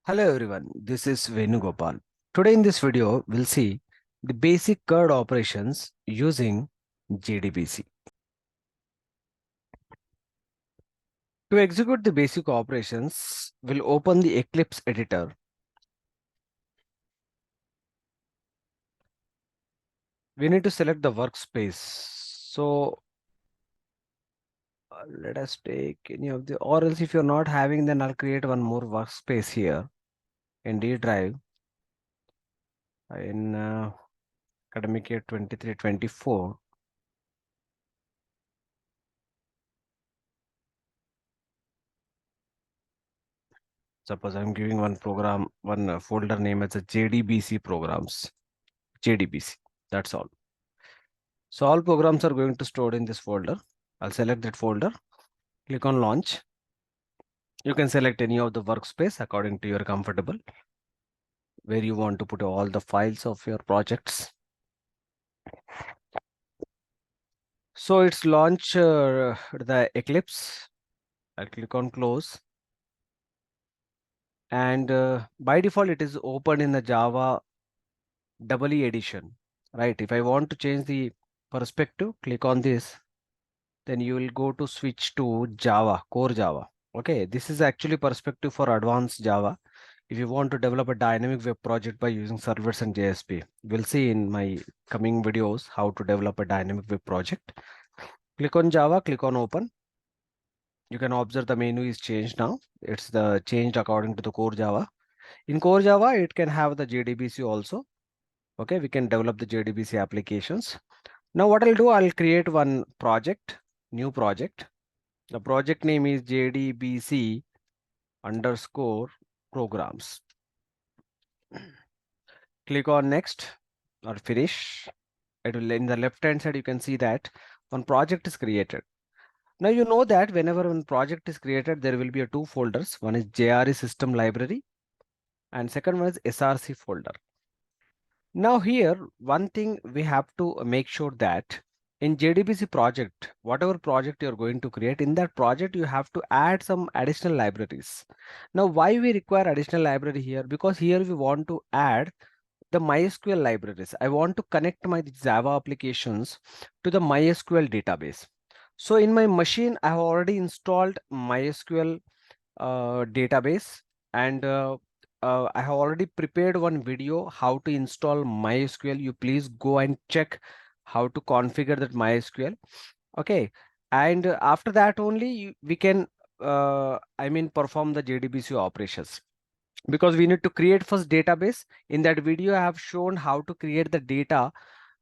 Hello everyone, this is Venugopal. Today in this video, we'll see the basic CURD operations using JDBC. To execute the basic operations, we'll open the Eclipse editor. We need to select the workspace. So let us take any of the, or else if you're not having, then I'll create one more workspace here in D drive in academic year 23-24. Suppose I'm giving one program, one folder name as a JDBC programs. JDBC. That's all. So all programs are going to store in this folder. I'll select that folder, click on launch. You can select any of the workspace according to your comfortable, where you want to put all the files of your projects. So it's launch the Eclipse. I'll click on close. And by default, it is open in the Java EE edition, right? If I want to change the perspective, click on this. Then you will go to switch to Java, core Java. Okay, this is actually perspective for advanced Java. If you want to develop a dynamic web project by using servers and JSP, we'll see in my coming videos how to develop a dynamic web project. Click on Java, click on open. You can observe the menu is changed now. It's the changed according to the core Java. In core Java, it can have the JDBC also. Okay, we can develop the JDBC applications. Now what I'll do, I'll create one project, new project. The project name is JDBC underscore programs. Click on next or finish. It will, in the left hand side, you can see that one project is created. Now you know that whenever one project is created, there will be two folders. One is JRE system library and second one is SRC folder. Now here, one thing we have to make sure that in JDBC project, whatever project you're going to create, in that project, you have to add some additional libraries. Now, why we require additional library here? Because here we want to add the MySQL libraries. I want to connect my Java applications to the MySQL database. So in my machine, I have already installed MySQL database, and I have already prepared one video how to install MySQL. You please go and check how to configure that MySQL. Okay, and after that only we can perform the JDBC operations, because we need to create first database. In that video, I have shown how to create the data.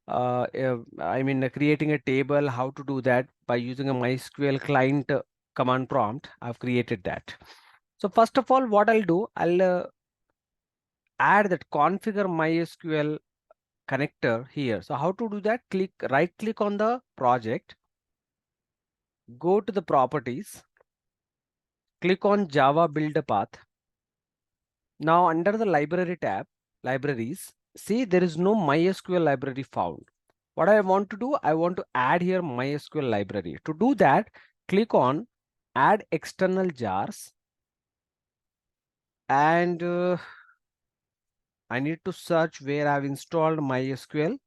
Creating a table, how to do that by using a MySQL client command prompt. I've created that. So first of all, what I'll do, I'll add that configure MySQL connector here. So how to do that? Right click on the project, go to the properties, click on Java build path. Now under the library tab, libraries, see there is no MySQL library found. What I want to do, I want to add here MySQL library. To do that, click on add external jars, and I need to search where I've installed MySQL.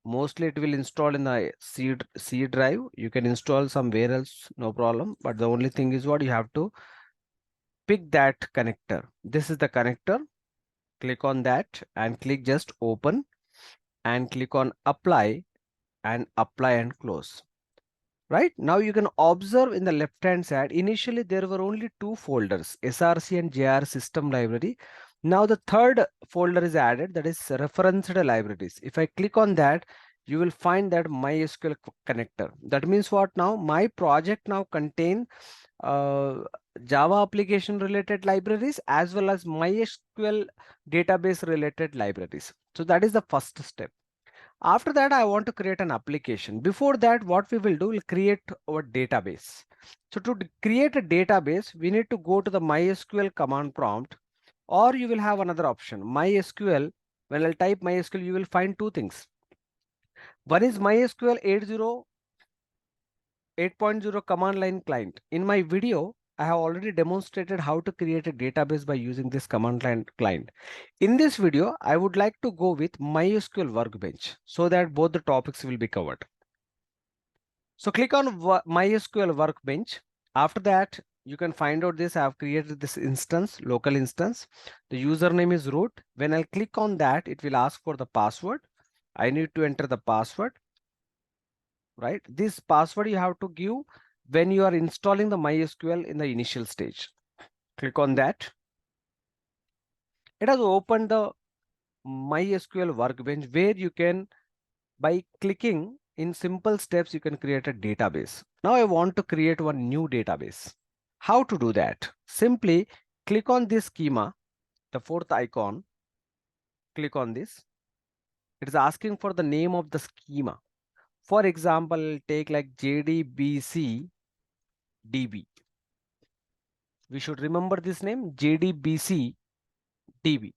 Mostly it will install in the C drive. You can install somewhere else, no problem. But the only thing is what you have to pick that connector. This is the connector. Click on that and click just open and click on apply and close. Right now you can observe in the left hand side, initially there were only two folders, SRC and JR system library. Now the third folder is added, that is referenced libraries. If I click on that, you will find that MySQL connector. That means what? Now my project now contain Java application related libraries as well as MySQL database related libraries. So that is the first step. After that, I want to create an application. Before that, what we will do, we'll create our database. So to create a database, we need to go to the MySQL command prompt, or you will have another option, MySQL. When I'll type MySQL, you will find two things. One is MySQL 8.0 command line client. In my video, I have already demonstrated how to create a database by using this command line client. In this video, I would like to go with MySQL Workbench so that both the topics will be covered. So click on MySQL Workbench. After that, you can find out this. I have created this instance, local instance. The username is root. When I click on that, it will ask for the password. I need to enter the password, right? This password you have to give when you are installing the MySQL in the initial stage. Click on that. It has opened the MySQL Workbench where you can, by clicking in simple steps, you can create a database. Now I want to create one new database. How to do that? Simply click on this schema, the fourth icon. Click on this. It is asking for the name of the schema. For example, take like JDBC DB. We should remember this name, JDBC DB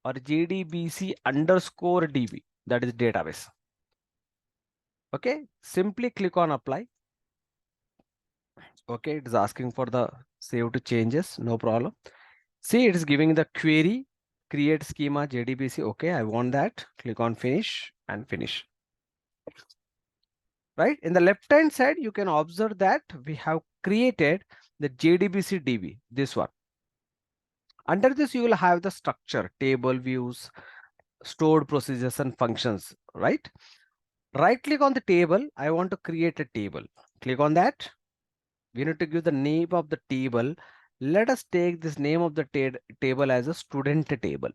or JDBC underscore DB. That is database. Okay, simply click on apply. Okay, it is asking for the save to changes, no problem. See, it is giving the query, create schema JDBC. Okay, I want that. Click on finish and finish. Right, in the left hand side, you can observe that we have created the JDBC DB, this one. Under this, you will have the structure, table views, stored procedures and functions, right? Right click on the table. I want to create a table. Click on that. We need to give the name of the table. Let us take this name of the table as a student table.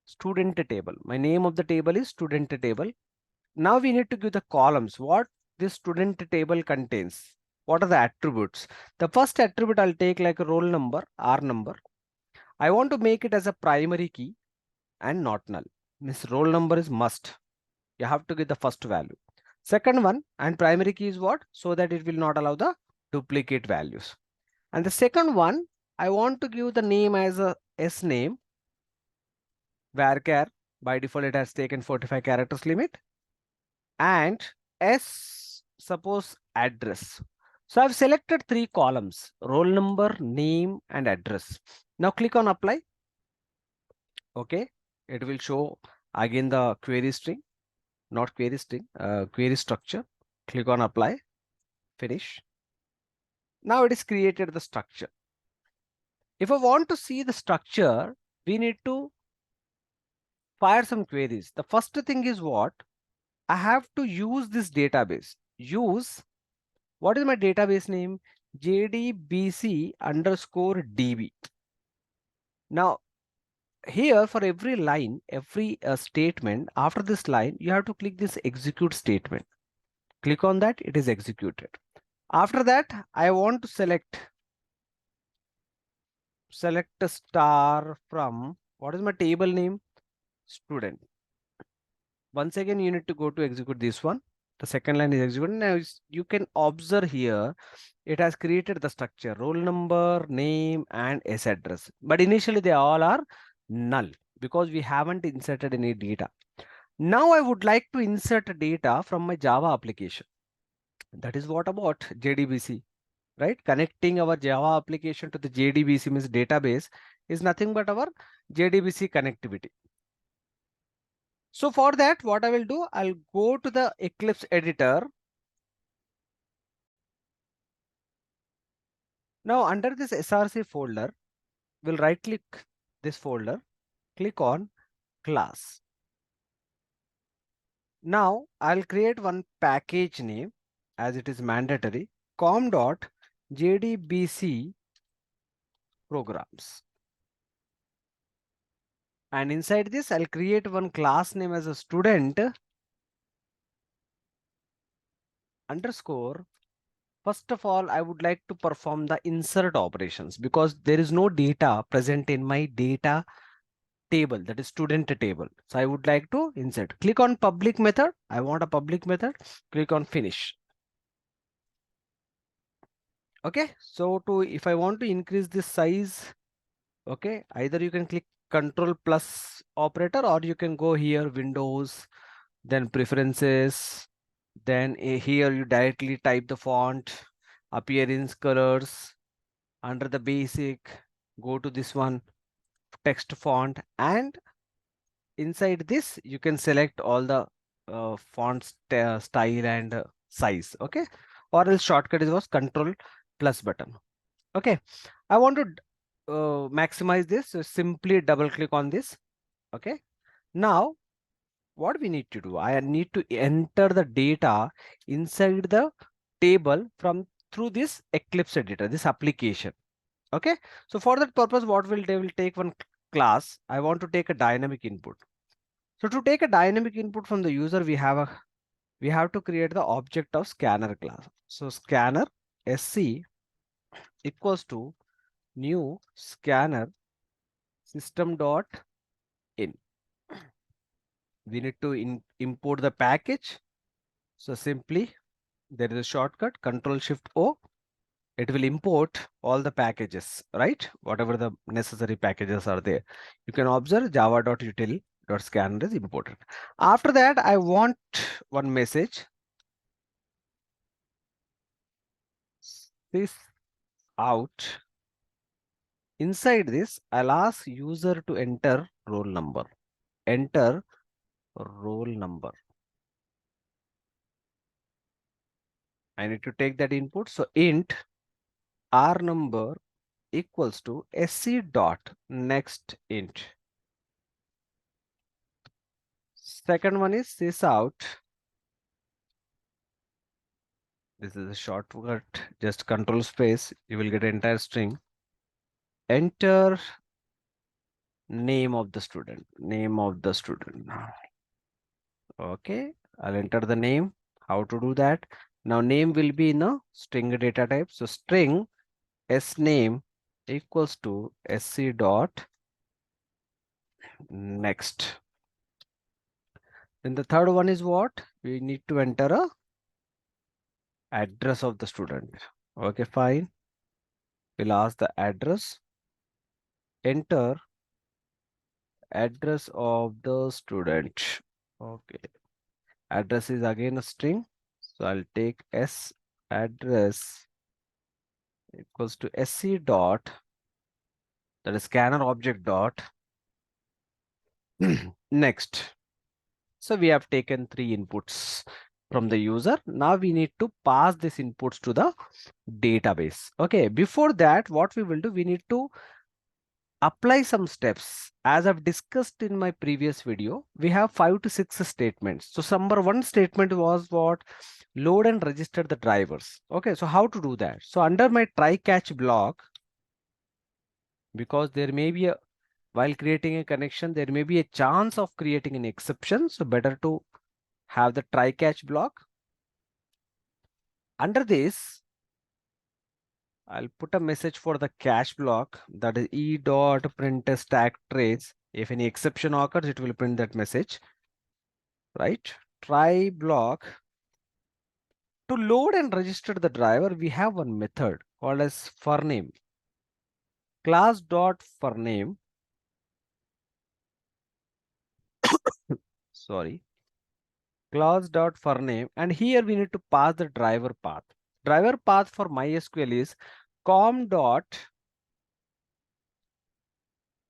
Student table. My name of the table is student table. Now we need to give the columns. What this student table contains. What are the attributes? The first attribute I'll take like a roll number, R number. I want to make it as a primary key and not null. This roll number is must. You have to get the first value. Second one, and primary key is what? So that it will not allow the duplicate values. And the second one, I want to give the name as a S name. Varchar, by default it has taken 45 characters limit. And S, suppose address. So I've selected 3 columns, roll number, name and address. Now click on apply. Okay, it will show again the query string, not query string, query structure. Click on apply, finish. Now it is created the structure. If I want to see the structure, we need to fire some queries. The first thing is what? I have to use this database. Use, what is my database name? JDBC underscore DB. Now, here for every line, every statement, after this line, you have to click this execute statement. Click on that, it is executed. After that, I want to select a star from, what is my table name? Student. Once again, you need to go to execute this one. The second line is executed. Now you can observe here, it has created the structure, roll number, name, and S address. But initially they all are null because we haven't inserted any data. Now I would like to insert data from my Java application. That is what about JDBC, right? Connecting our Java application to the JDBC means database is nothing but our JDBC connectivity. So for that, what I will do, I'll go to the Eclipse editor. Now under this SRC folder, we'll right click this folder, click on class. Now I'll create one package name as it is mandatory, com.jdbc programs. And inside this, I'll create one class name as a student underscore. First of all, I would like to perform the insert operations because there is no data present in my data table, that is student table. So I would like to insert. Click on public method. I want a public method. Click on finish. Okay, so if I want to increase this size, okay, either you can click Control plus operator or you can go here, Windows, then preferences, then here you directly type the font, appearance, colors. Under the basic, go to this one, text font, and inside this you can select all the font style and size. Okay, or else shortcut is was control plus button. Okay, I want to maximize this, so simply double click on this. Okay, now what we need to do, I need to enter the data inside the table from through this Eclipse editor, this application. Okay, so for that purpose, what will they will take one class. I want to take a dynamic input. So to take a dynamic input from the user, we have to create the object of scanner class. So scanner sc equals to new scanner system dot in. We need to import the package. So simply there is a shortcut, Control Shift O. It will import all the packages, right? Whatever the necessary packages are there. You can observe java.util.scanner is imported. After that, I want one message. This out. Inside this, I'll ask user to enter roll number. Enter roll number. I need to take that input. So int r number equals to sc dot next int. Second one is this out. This is a shortcut, just control space. You will get entire string. Enter name of the student. Name of the student. Okay, I'll enter the name. How to do that? Now name will be in a string data type. So string s name equals to sc dot next. Then the third one is what? We need to enter a address of the student. Okay, fine. We'll ask the address. Enter address of the student. Okay. Address is again a string. So I'll take s address equals to sc dot, that is scanner object dot next. So we have taken 3 inputs from the user. Now we need to pass these inputs to the database. Okay, before that, what we will do, we need to apply some steps. As I've discussed in my previous video, we have 5 to 6 statements. So number one statement was what? Load and register the drivers. Okay, so how to do that? So under my try catch block, because there may be a, while creating a connection, there may be a chance of creating an exception. So better to have the try catch block. Under this, I'll put a message for the catch block, that is e dot print stack trace. If any exception occurs, it will print that message, right? Try block. To load and register the driver, we have one method called as for name. Class dot for name. Sorry. Class dot for name, and here we need to pass the driver path. Driver path for MySQL is com dot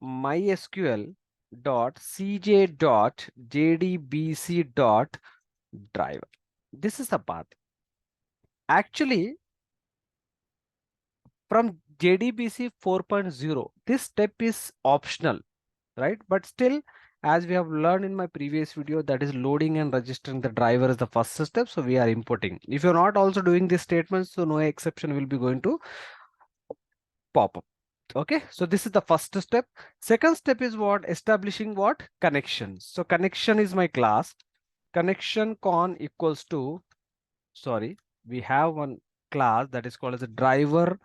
MySQL dot cj dot jdbc dot driver. This is the path. Actually, from JDBC 4.0, this step is optional, right? But still, as we have learned in my previous video, that is loading and registering the driver is the first step. So we are importing. If you're not also doing this statement, so no exception will be going to pop up. Okay, so this is the first step. Second step is what? Establishing what? Connections. So connection is my class. Connection con equals to, sorry, we have one class that is called as a driver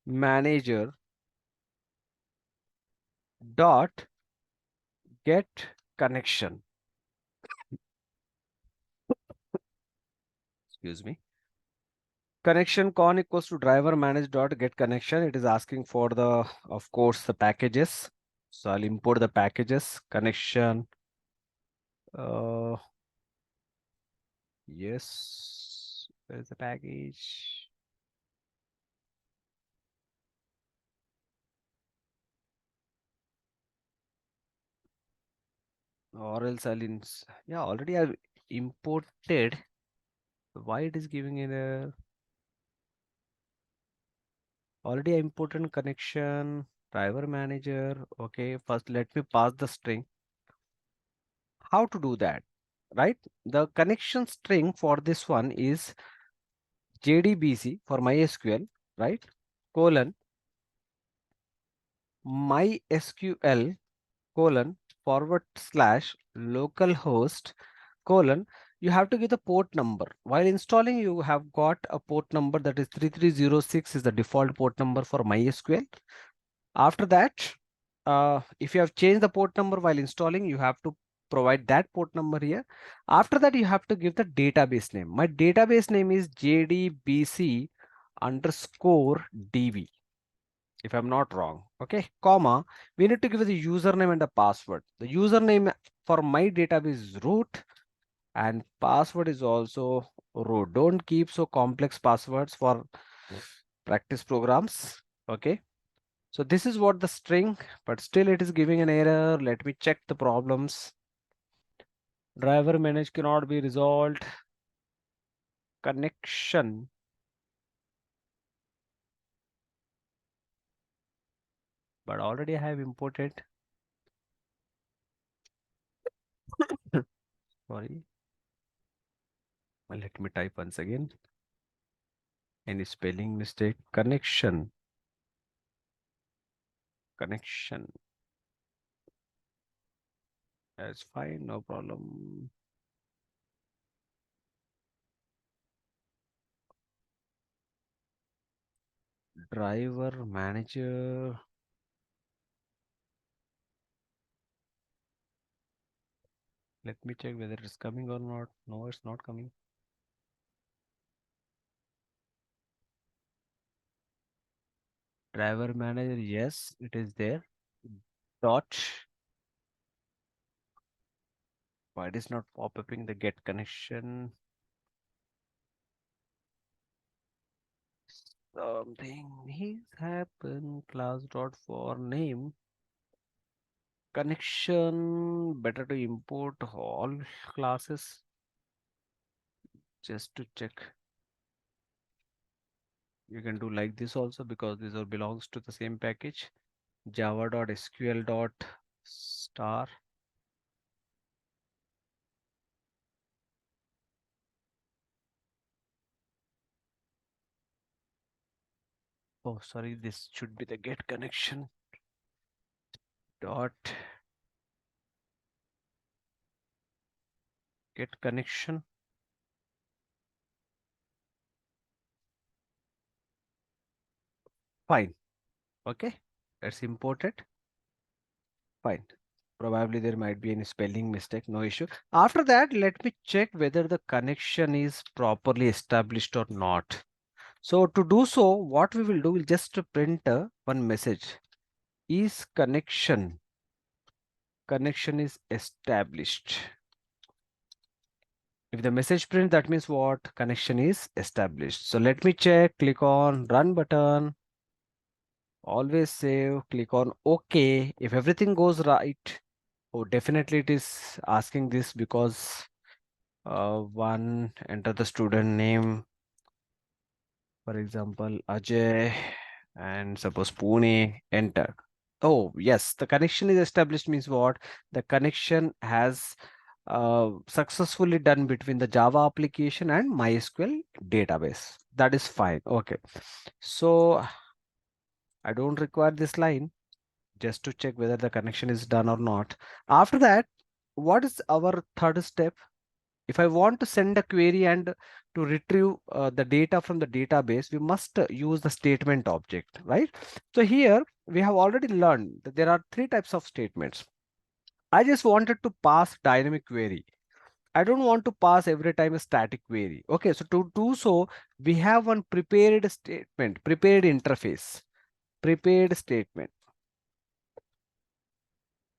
manager dot get connection. Excuse me. Connection con equals to driver manage dot get connection. It is asking for the, of course, the packages. So I'll import the packages. Connection. Yes. Where's the package? or else yeah, already I've imported. Why it is giving an error? Already I imported connection, driver manager. Okay, first let me pass the string. How to do that? Right? The connection string for this one is JDBC for MySQL, right? Colon MySQL colon forward slash localhost colon. You have to give the port number. While installing, you have got a port number that is 3306 is the default port number for MySQL. After that, if you have changed the port number while installing, you have to provide that port number here. After that, you have to give the database name. My database name is JDBC underscore DB, if I'm not wrong. Okay, comma, we need to give the username and the password. The username for my database is root and password is also root. Don't keep so complex passwords for practice programs. Okay. So this is what the string, but still it is giving an error. Let me check the problems. Driver manage cannot be resolved. Connection. But already I have imported. Sorry. Well, let me type once again. Any spelling mistake? Connection. Connection. That's fine, no problem. Driver manager. Let me check whether it's coming or not. No, it's not coming. Driver manager, yes, it is there. Dot. Why it is not pop-upping the get connection? Something is happened. Class dot for name. Connection. Better to import all classes. Just to check. You can do like this also because these all belongs to the same package. Java.sql.star. Oh, sorry, this should be the get connection. Dot get connection. Fine. Okay. Let's import it. Fine. Probably there might be any spelling mistake, no issue. After that, let me check whether the connection is properly established or not. So to do so, what we will do, we'll just print one message. Is connection is established. If the message print, that means what? Connection is established. So let me check, click on run button. Always save, click on OK. If everything goes right, oh, definitely it is asking this because one, enter the student name, for example, Ajay, and suppose Pune, enter. Oh, yes, the connection is established means what? The connection has successfully done between the Java application and MySQL database. That is fine. Okay. So I don't require this line just to check whether the connection is done or not. After that, what is our third step? If I want to send a query and to retrieve the data from the database, we must use the statement object, right? So here we have already learned that there are three types of statements. I just wanted to pass dynamic query. I don't want to pass every time a static query. Okay, so to do so, we have one prepared statement, prepared interface, prepared statement.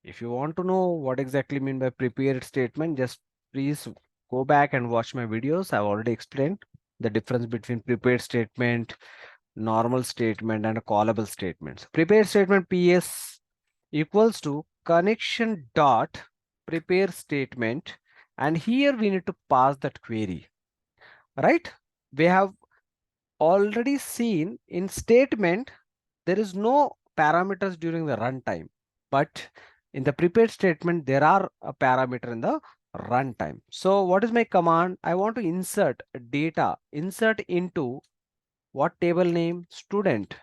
If you want to know what exactly mean by prepared statement, just please go back and watch my videos. I've already explained the difference between prepared statement, normal statement, and a callable statement. So prepared statement PS equals to connection dot. prepare statement, and here we need to pass that query, right? We have already seen in statement, there is no parameters during the runtime, but in the prepared statement, there are a parameter in the runtime. So what is my command? I want to insert data, insert into what table name? Student.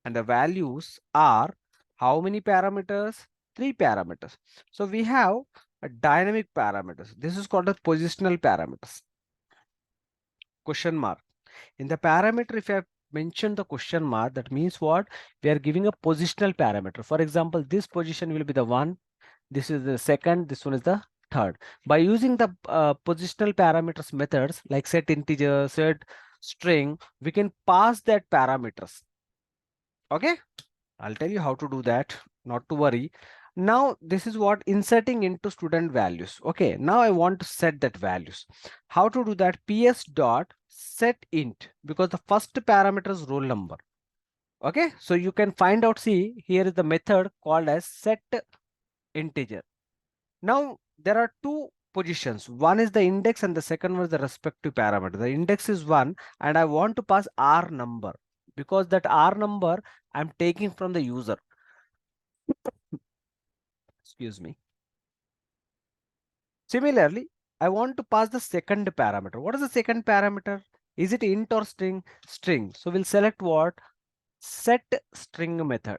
And the values are how many parameters? 3 parameters. So we have a dynamic parameters. This is called a positional parameters. Question mark. In the parameter, if I have mentioned the question mark, that means what? We are giving a positional parameter. For example, this position will be the 1, this is the second, this one is the third. By using the positional parameters methods like set integer, set string, we can pass that parameters. Okay, I'll tell you how to do that, not to worry. Now this is what inserting into student values. Okay, now I want to set that values. How to do that? PS dot set int, because the first parameter is roll number. Okay, so you can find out, see here is the method called as set integer. Now there are two positions. One is the index and the second one is the respective parameter. The index is 1 and I want to pass R number, because that R number I'm taking from the user. Excuse me. Similarly, I want to pass the second parameter. What is the second parameter? Is it int or string? String. So we'll select what? Set string method.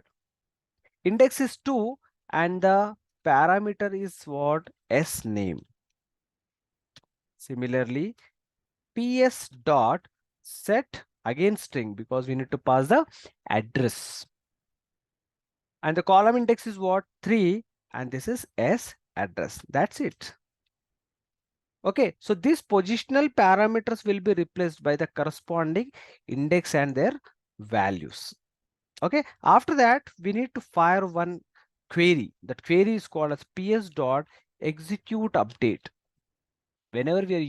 Index is 2 and the parameter is what? S name. Similarly, ps dot set again string, because we need to pass the address. And the column index is what? 3 and this is S address. That's it. Okay, so these positional parameters will be replaced by the corresponding index and their values. Okay, after that, we need to fire one query. That query is called as ps dot execute update. Whenever we are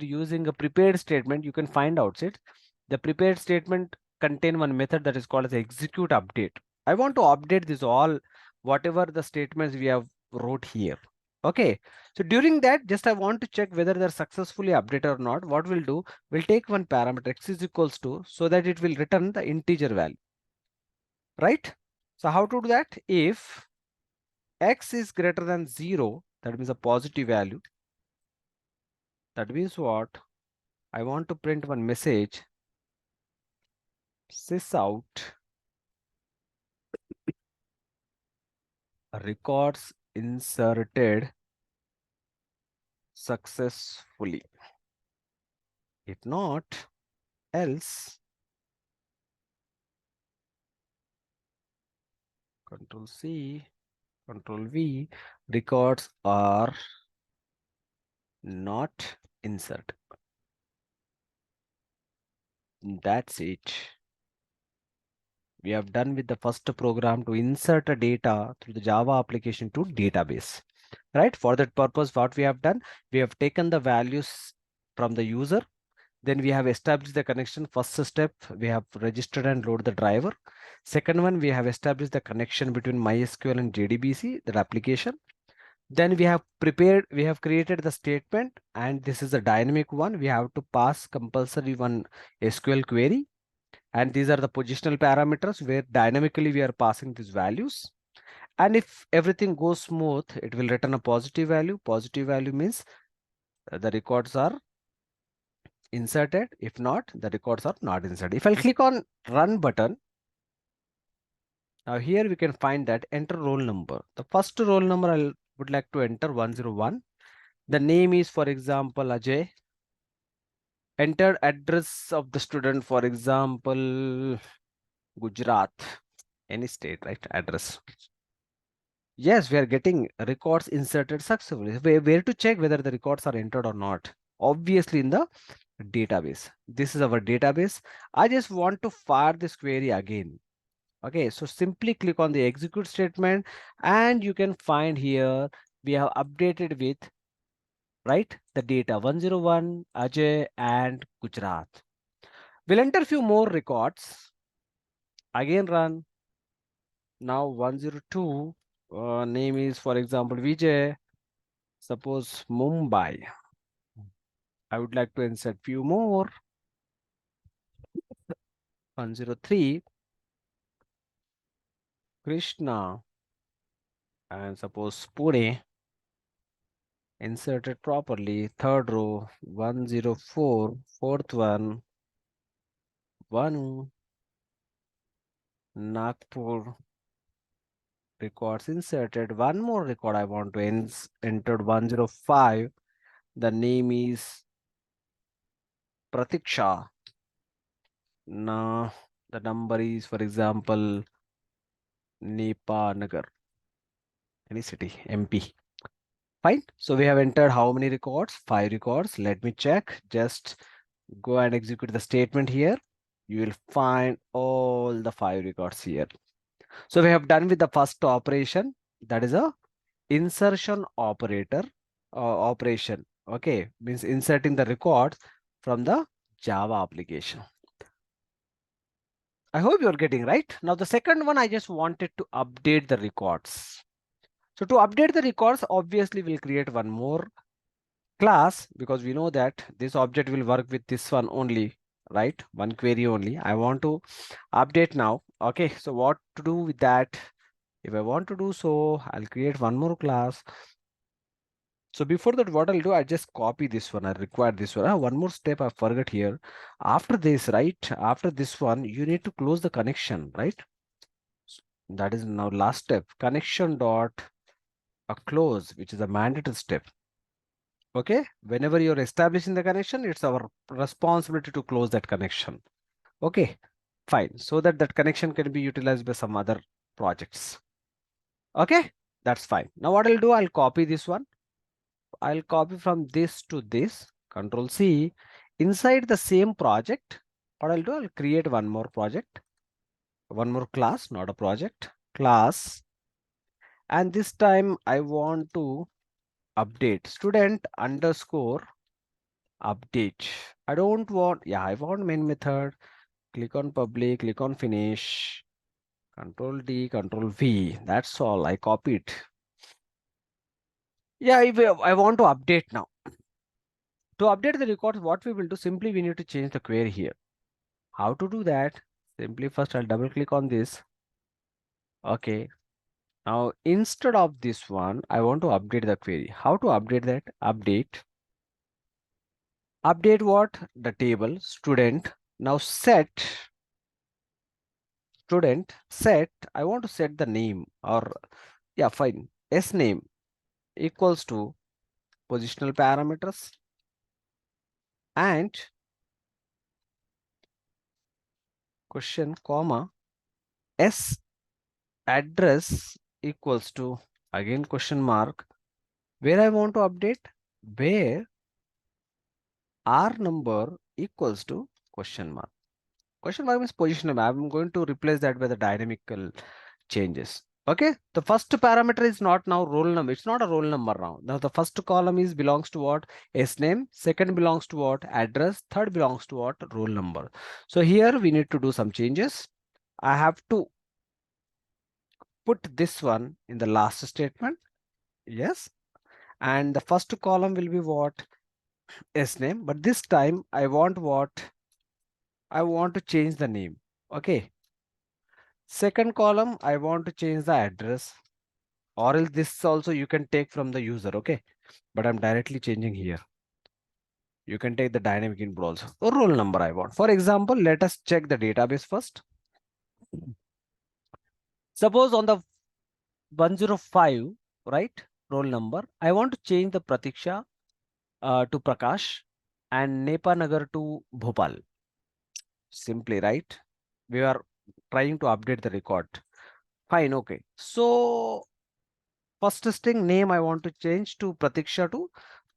using a prepared statement, you can find out it. The prepared statement contain one method that is called as execute update. I want to update this all, whatever the statements we have wrote here. Okay, so during that, just I want to check whether they're successfully updated or not. What we'll do, we'll take one parameter x is equals to, so that it will return the integer value, right? So how to do that? If x is greater than 0, that means a positive value. That means what? I want to print one message, sysout records inserted successfully. If not, else Control C, Control V, records are not inserted. That's it. We have done with the first program to insert a data through the Java application to database. Right? For that purpose, what we have done, we have taken the values from the user. Then we have established the connection. First step, we have registered and load the driver. Second one, we have established the connection between MySQL and JDBC, that application. Then we have created the statement, and this is a dynamic one. We have to pass compulsory one SQL query. And these are the positional parameters where dynamically we are passing these values. And if everything goes smooth, it will return a positive value. Positive value means the records are inserted. If not, the records are not inserted. If I click on run button, now here we can find that enter roll number. The first roll number I would like to enter 101. The name is, for example, Ajay. Enter address of the student, for example, Gujarat, any state, right? Address. Yes, we are getting records inserted successfully. Where to check whether the records are entered or not? Obviously in the database. This is our database. I just want to fire this query again. Okay, so simply click on the execute statement and you can find here we have updated with, right, the data 101, Ajay and Gujarat. We'll enter few more records. Again run. Now 102 name is, for example, Vijay. Suppose Mumbai. I would like to insert few more. 103 Krishna, and suppose Pune. Insert it properly. Third row 104. Fourth one 1 Nagpur. Records inserted. One more record I want to enter 105. The name is Pratiksha. Now the number is, for example, Nepa Nagar, any city, MP. Fine. So we have entered how many records? 5 records. Let me check. Just go and execute the statement here. You will find all the 5 records here. So we have done with the first operation. That is a insertion operator operation. Okay, means inserting the records from the Java application. I hope you're getting right. Now the second one, I just wanted to update the records. So to update the records, obviously we'll create one more class, because we know that this object will work with this one only, right? One query only. I want to update now. Okay, so what to do with that? If I want to do so, I'll create one more class. So before that, what I'll do, I just copy this one. I require this one. One more step I forgot here. After this, right? After this one, you need to close the connection, right? That is now last step. Connection dot a close, which is a mandatory step. Okay. Whenever you're establishing the connection, it's our responsibility to close that connection. Okay. Fine. So that that connection can be utilized by some other projects. Okay. That's fine. Now what I'll do, I'll copy this one. I'll copy from this to this, Control C. Inside the same project, what I'll do, I'll create one more project, one more class, not a project, class. And this time I want to update student underscore update. I don't want, yeah, I want main method. Click on public, click on finish, Control D, Control V. That's all. I copied. Yeah, I want to update now. To update the records, what we will do, simply we need to change the query here. How to do that? Simply first I'll double click on this. Okay. Now instead of this one, I want to update the query. How to update that? Update. Update what? The table student. Now set student set. I want to set the name, or yeah, fine. S name equals to positional parameters and question comma S address equals to, again question mark, where I want to update, where R number equals to question mark. Question mark means positional. I'm going to replace that by the dynamical changes. Okay. The first parameter is not now roll number. It's not a roll number now. Now the first column is belongs to what? S name. Second belongs to what? Address. Third belongs to what? Roll number. So here we need to do some changes. I have to put this one in the last statement. Yes. And the first column will be what? S name. But this time I want what? I want to change the name. Okay. Second column, I want to change the address, or else this also you can take from the user. Okay. But I'm directly changing here. You can take the dynamic input also. Or roll number I want. For example, let us check the database first. Suppose on the 105, right? Roll number, I want to change the Pratiksha to Prakash and Nepa Nagar to Bhopal. Simply, right? We are trying to update the record. Fine, okay. So first string name I want to change to Pratiksha to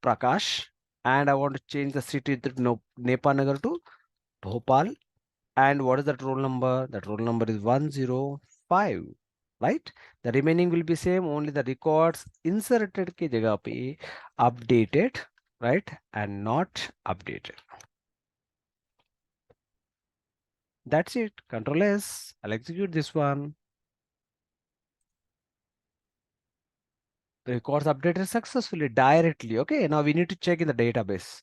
Prakash, and I want to change the city to Nepa Nagar to Bhopal. And what is that roll number? That roll number is 105, right? The remaining will be same, only the records inserted ke jagah pe updated, right? And not updated. That's it. Control S. I'll execute this one. records updated successfully directly. Okay, now we need to check in the database.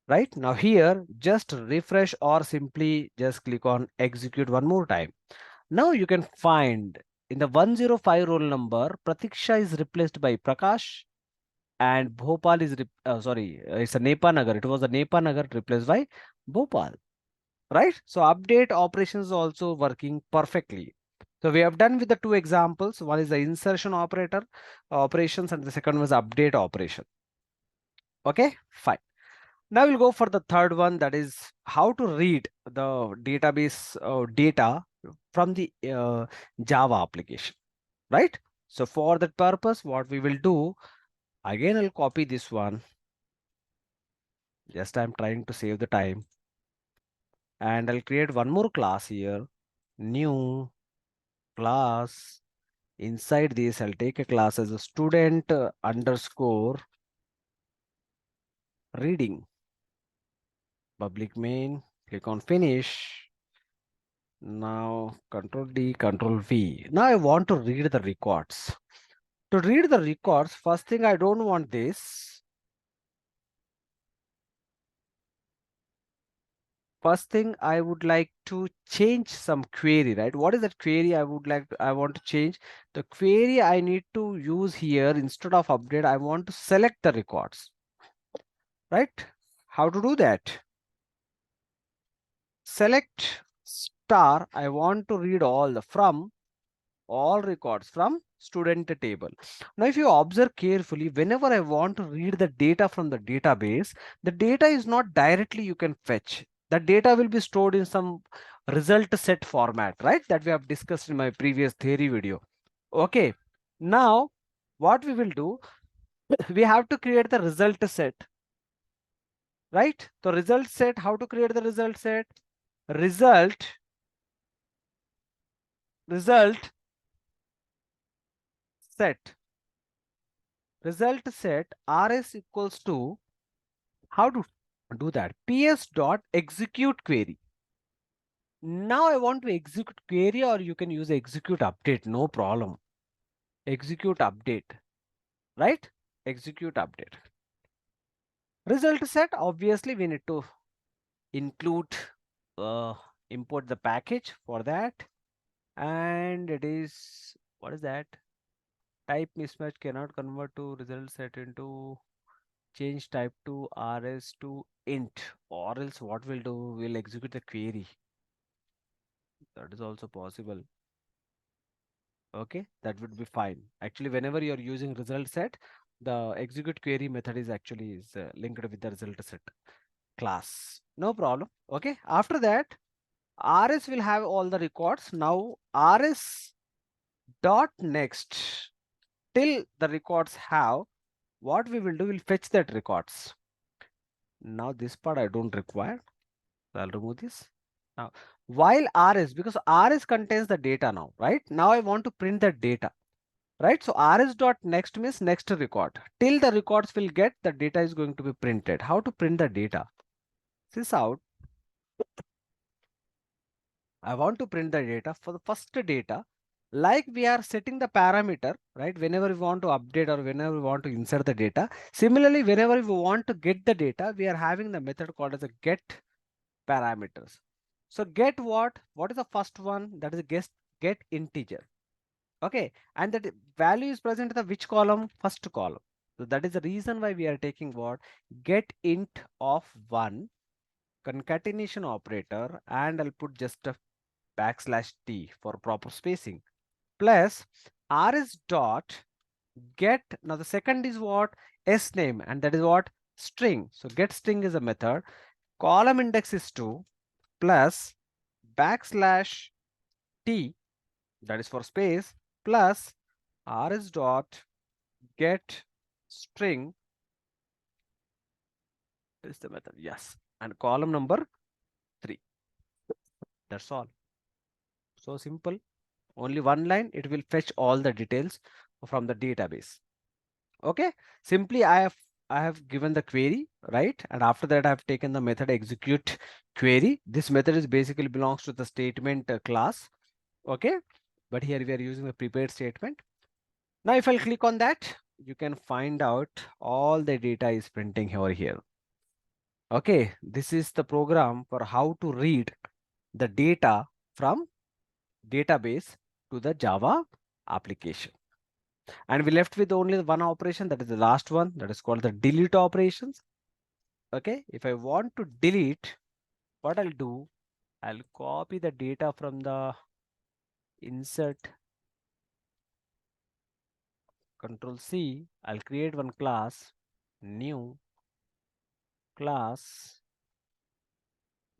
Right now here, just refresh or simply just click on execute one more time. Now you can find in the 105 roll number, Pratiksha is replaced by Prakash and Bhopal is, it's a Nepa Nagar. It was a Nepa Nagar replaced by Bhopal, right? So update operations also working perfectly. So we have done with the two examples. One is the insertion operations and the second was update operation. Okay, fine. Now we'll go for the third one, that is how to read the database data from the Java application, right? So for that purpose, what we will do, again, I'll copy this one. Just I'm trying to save the time. And I'll create one more class here, new class. Inside this, I'll take a class as a student underscore reading. Public main, click on finish. Now Control D, Control V. Now I want to read the records. To read the records, first thing, I don't want this. First thing, I would like to change some query, right? What is that query I want to change? The query I need to use here, instead of update, I want to select the records, right? How to do that? Select star, I want to read all records from student table. Now, if you observe carefully, whenever I want to read the data from the database, the data is not directly you can fetch. The data will be stored in some result set format, right? That we have discussed in my previous theory video. Okay. Now, what we will do, we have to create the result set, right? So result set, how to create the result set? Result set. Result set rs equals to, how to do that? ps dot execute query. Now I want to execute query, or you can use execute update, no problem. Execute update, right? Execute update. Result set, obviously we need to include, import the package for that. And it is, what is that? Type mismatch cannot convert to result set into, change type to rs to int, or else what we'll do, we'll execute the query. That is also possible. Okay, that would be fine. Actually, whenever you're using result set, the execute query method is actually linked with the result set class. No problem. Okay, after that, rs will have all the records. Now rs dot next, till the records have, what we will do, we'll fetch that records. Now this part I don't require, so I'll remove this. Now while rs, because rs contains the data now, right? Now I want to print the data, right? So rs dot next means next record. Till the records will get, the data is going to be printed. How to print the data? This out. I want to print the data for the first data. Like we are setting the parameter, right? Whenever we want to update or whenever we want to insert the data. Similarly, whenever we want to get the data, we are having the method called as a get parameters. So get what? What is the first one? That is get integer. Okay, and that value is present in the which column? First column. So that is the reason why we are taking what? Get int of 1, concatenation operator, and I'll put just a \t for proper spacing, plus rs dot get. Now the second is what? S name, and that is what? String. So get string is a method. Column index is 2 plus \t, that is for space, plus rs dot get string is the method. Yes, and column number 3. That's all. So simple. Only one line, it will fetch all the details from the database. Okay, simply I have given the query, right? And after that I have taken the method execute query. This method is basically belongs to the statement class. Okay, but here we are using the prepared statement. Now if I'll click on that, you can find out all the data is printing over here. Okay, this is the program for how to read the data from database to the Java application. And we left with only one operation, that is the last one, that is called the delete operations. Okay, if I want to delete, what I'll do, I'll copy the data from the insert, Control C, I'll create one class, new class,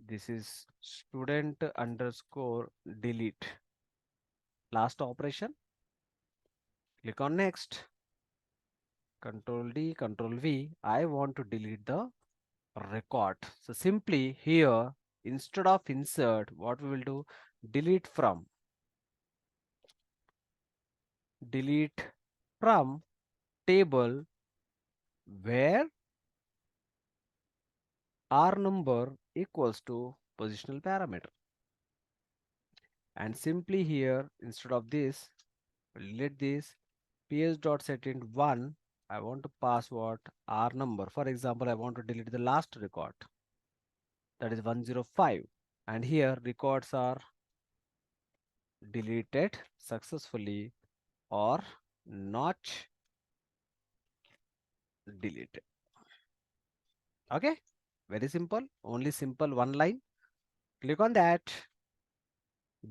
this is student underscore delete. Last operation, click on next, Control D, Control V. I want to delete the record. So simply here, instead of insert, what we will do, delete from table where R number equals to positional parameter. And simply here, instead of this, delete this, ps.setInt 1, I want to pass what, R number. For example, I want to delete the last record, that is 105. And here records are deleted successfully or not deleted. Okay, very simple, only simple one line. Click on that,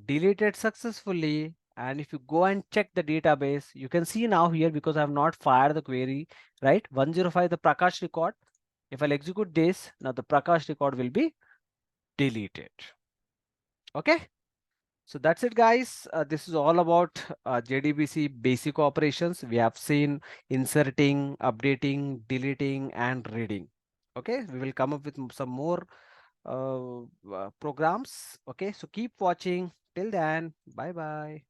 deleted successfully. And if you go and check the database, you can see now here, because I have not fired the query, right? 105, the Prakash record. If I'll execute this, now the Prakash record will be deleted. Okay. So that's it, guys. This is all about JDBC basic operations. We have seen inserting, updating, deleting, and reading. Okay, we will come up with some more programs. Okay, so keep watching. Till then, bye bye.